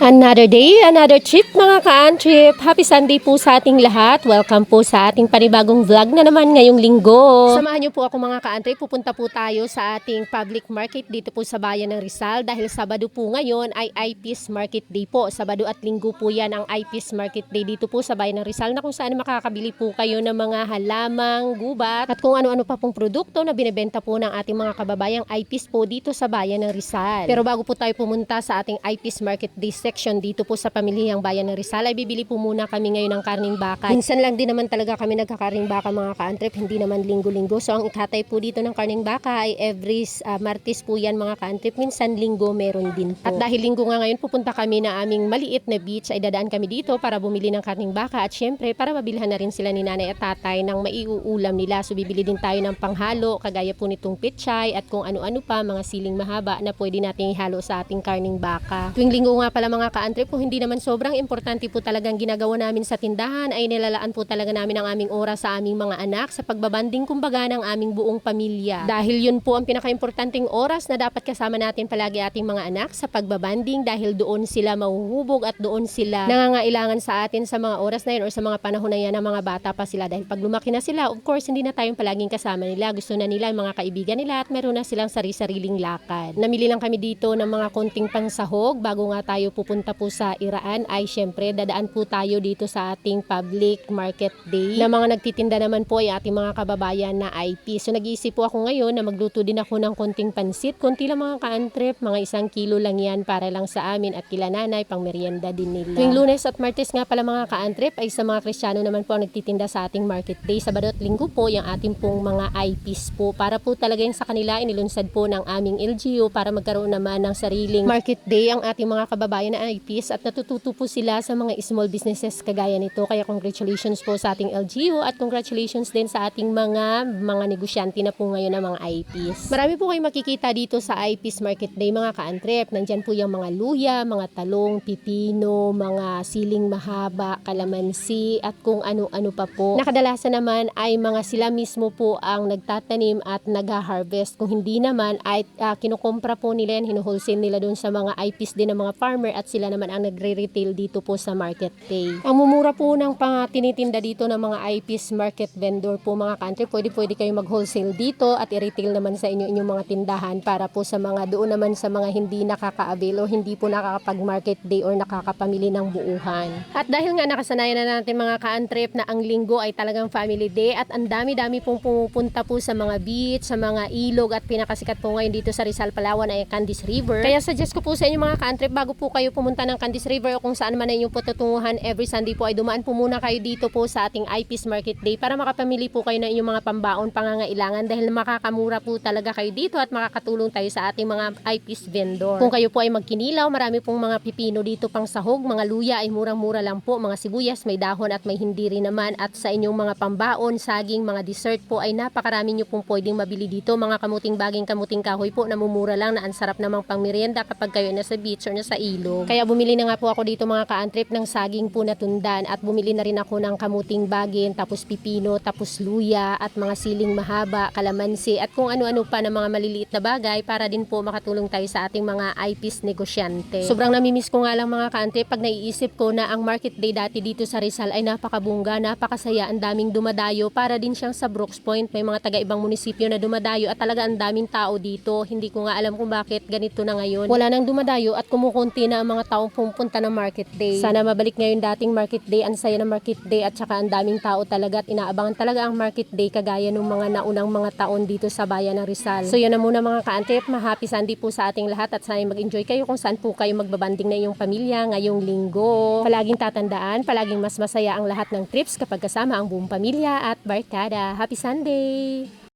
Another day, another trip mga ka-trip. Happy Sunday po sa ating lahat. Welcome po sa ating panibagong vlog na naman ngayong linggo. Samahan niyo po ako mga ka-trip. Pupunta po tayo sa ating public market dito po sa bayan ng Rizal. Dahil Sabado po ngayon ay Eyepiece Market Day po. Sabado at Linggo po yan ang Eyepiece Market Day dito po sa bayan ng Rizal, na kung saan makakabili po kayo ng mga halamang, gubat at kung ano-ano pa pong produkto na binebenta po ng ating mga kababayang eyepiece po dito sa bayan ng Rizal. Pero bago po tayo pumunta sa ating Eyepiece Market Day section dito po sa pamilihang bayan ng Rizal, ay bibili po muna kami ngayon ng karning baka. Minsan lang din naman talaga kami nagkakarning baka mga ka-antrip, hindi naman linggo-linggo. So ang ikatay po dito ng karning baka ay every Martes po yan mga ka-antrip. Minsan linggo meron din po. At dahil linggo nga ngayon, pupunta kami na aming maliit na beach, ay dadaan kami dito para bumili ng karning baka at syempre para mabilhan na rin sila ni nanay at tatay ng maiuulam nila. So bibili din tayo ng panghalo kagaya po nitong pechay at kung ano-ano pa, mga siling mahaba na pwede nating ihalo sa ating karning baka. Tuwing linggo nga pala mga ka-antrip, kung hindi naman sobrang importante po talagang ginagawa namin sa tindahan, ay nilalaan po talaga namin ang aming oras sa aming mga anak sa pagbabanding kumbaga ng aming buong pamilya. Dahil yun po ang pinaka-importanting oras na dapat kasama natin palagi ating mga anak sa pagbabanding, dahil doon sila mahuhubog at doon sila nangangailangan sa atin sa mga oras na yun or sa mga panahon na yan ng mga bata pa sila. Dahil pag lumaki na sila, of course, hindi na tayong palaging kasama nila. Gusto na nila yung mga kaibigan nila at meron na silang sari-sariling lakad. Namili lang kami dito ng mga konting pansahog bago nga tayo pupunta po sa Iraan. Ay syempre dadaan po tayo dito sa ating public market day na mga nagtitinda naman po ay ating mga kababayan na IP. So nag-iisip po ako ngayon na magluto din ako ng konting pansit. Konti lang mga ka-antrip, mga 1 kilo lang yan para lang sa amin at kila nanay, pang merienda din nila. Tuwing Lunes at Martes nga pala mga ka-antrip ay sa mga Kristiyano naman po ang nagtitinda sa ating market day. Sabado at Linggo po yung ating pong mga IPs po, para po talaga yung sa kanila inilunsad po ng aming LGU para magkaroon naman ng sariling market day ang ating mga kababayan na IPs at natututo po sila sa mga small businesses kagaya nito. Kaya congratulations po sa ating LGU at congratulations din sa ating mga negosyante na po ngayon ng mga IPs. Marami po kayong makikita dito sa IPs Market Day mga ka-antrip. Nandyan po yung mga luya, mga talong, pipino, mga siling mahaba, kalamansi at kung ano-ano pa po. Nakadalasan naman ay mga sila mismo po ang nagtatanim at nag-harvest. Kung hindi naman ay kinukumpra po nila yan, hinuwholesale nila doon sa mga IPs din ng mga farmer at sila naman ang nagre-retail dito po sa market day. Ang mumura po ng tinitinda dito ng mga IPs market vendor po mga country, pwede kayo mag-wholesale dito at i-retail naman sa inyong mga tindahan para po sa mga doon naman sa mga hindi nakaka-avail o hindi po nakakapag-market day or nakakapamili ng buuhan. At dahil nga nakasanayan na natin mga ka-antrip na ang linggo ay talagang family day at ang dami-dami pong pumupunta po sa mga beach, sa mga ilog at pinakasikat po ngayon dito sa Rizal, Palawan ay Candies River. Kaya suggest ko po sa inyo mga ka-antrip, bago po kayo pumunta ng Candies River o kung saan man ay inyong patutunguhan every Sunday po, ay dumaan po muna kayo dito po sa ating IPs Market Day para makapamili po kayo ng inyong mga pambaon, pangangailangan, dahil makakamura po talaga kayo dito at makakatulong tayo sa ating mga IPs vendor. Kung kayo po ay magkinilaw, marami pong mga pipino dito pang sahog, mga luya ay murang-mura lang po, mga sibuyas may dahon at may hindi rin naman, at sa inyong mga pambaon, saging, mga dessert po ay napakarami nyo pong pwedeng mabili dito. Mga kamuting baging, kamuting kahoy po na mumura lang, na ang sarap namang pang merienda kapag kayo nasa beach or nasa ilog. Kaya bumili na nga po ako dito mga ka-antrip ng saging po na tundan at bumili na rin ako ng kamuting bagin, tapos pipino, tapos luya at mga siling mahaba, kalamansi at kung ano-ano pa na mga maliliit na bagay para din po makatulong tayo sa ating mga IPs negosyante. Sobrang namimiss ko nga lang mga ka-antrip pag naiisip ko na ang market day dati dito sa Rizal ay napakabungga, napakasaya, ang daming dumadayo, para din siyang sa Brooks Point, may mga taga-ibang munisipyo na dumadayo at talaga ang daming tao dito. Hindi ko nga alam kung bakit ganito na ngayon. Wala nang dumadayo at kumukunti na ang mga taong pumunta ng market day. Sana mabalik ngayon dating market day, ang saya ng market day at saka ang daming tao talaga at inaabangan talaga ang market day kagaya ng mga naunang mga taon dito sa bayan ng Rizal. So yun na muna mga ka-antrip, happy Sunday po sa ating lahat at sana mag-enjoy kayo kung saan po kayo magbabanding na iyong pamilya ngayong linggo. Palaging tatandaan, palaging mas masaya ang lahat ng trips kapag kasama ang buong pamilya at barkada. Happy Sunday!